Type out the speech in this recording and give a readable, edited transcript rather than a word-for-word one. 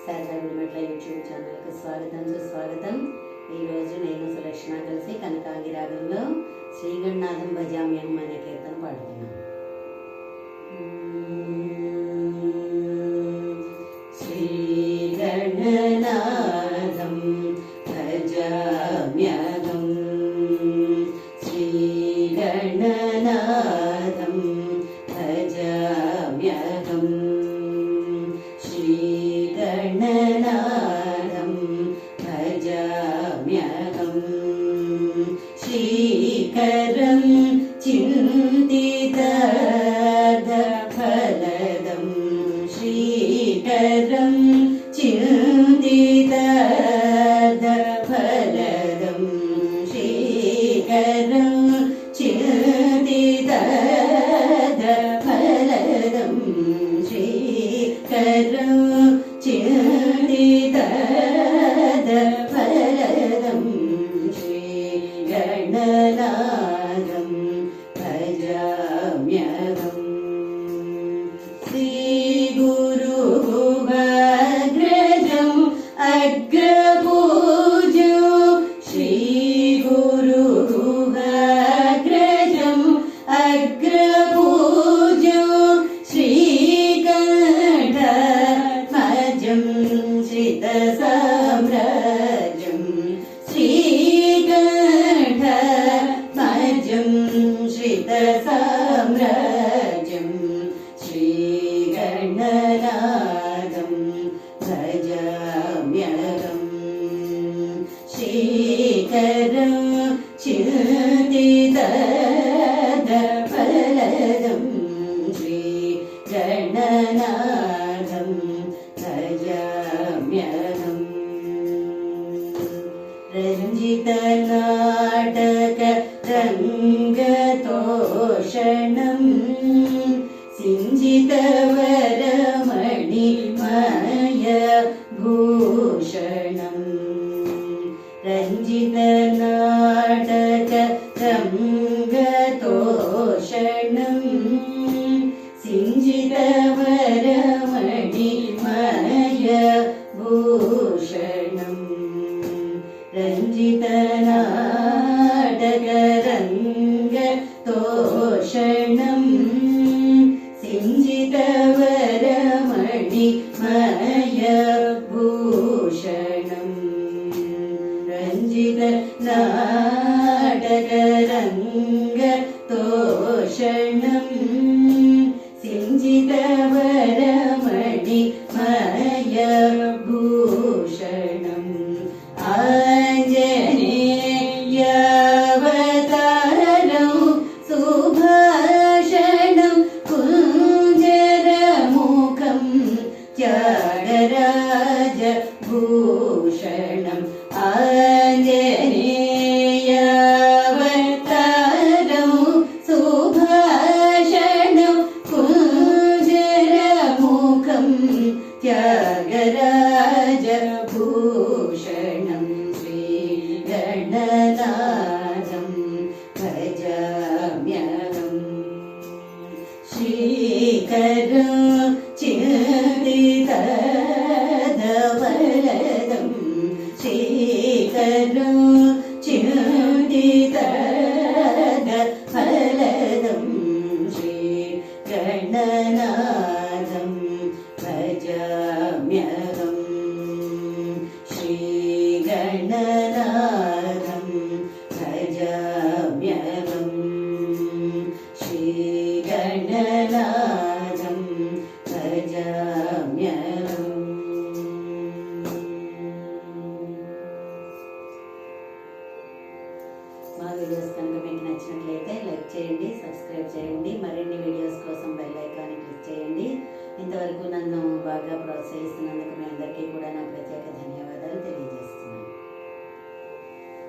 Sharada Gudimetla YouTube ఛానల్కి స్వాగతం సుస్వాగతం. ఈరోజు నేను సులక్షణ కలిసి కనకాంగి రాగంలో శ్రీగణనాథం భజామ్యం అనే కీర్తన పాడుతున్నాను. శ్రీగణనాథం భజామ్యం శ్రీగణనాథం భజామ్యం శ్రీగణనాథం భజామ్యహం శ్రీకరం చింతితఫలదం శ్రీకరం చింతితఫలదం శ్రీకరం చింతితఫలదం శ్రీకరం చింతితఫలదం శ్రీగణనాథం భజామ్యహం శ్రీగురుభద్రజం అగ్రపూజ్యం శ్రీగురుభద్రజం అగ్రపూజ్యం శ్రీకంఠమజం శ్రితసామ్రాజ్యం శ్రీకంఠమజం శ్రితసామ్రాజ్యం శ్రీగణనాథం భజామ్యహం శ్రీకరం చింతితఫలదం శ్రీగణనాథం భజామ్యహం రంజిత నాటక రంగతోషణం సింజిత వరమణిమయ భూషణం రంజిత నాటక రంగతోషణం సింజిత వరమణిమయ భూషణం రంజిత నాటక రంగతోషణం సింజిత వరమణిమయ భూషణం రంజిత నాటక రంగతోషణం సింజిత వరమణిమయ భూషణం ఆంజనేయావతారం సుభాషణం కుంజరముఖం త్యాగరాజభూషణం ఆంజనేయావతారం సుభాషణం కుంజరముఖం త్యాగరాజభూషణం శ్రీగణనాథం భజామ్యహం శ్రీకరం చింతితఫలదం శ్రీకరం చింతితఫలదం శ్రీగణనాథం భజామ్యహం శ్రీగణనాథం భజామ్యహం శ్రీగణనాథం భజామ్యహం. మా వీడియోస్ కనుక మీకు నచ్చినట్లయితే లైక్ చేయండి, సబ్స్క్రైబ్ చేయండి. మరిన్ని వీడియోస్ కోసం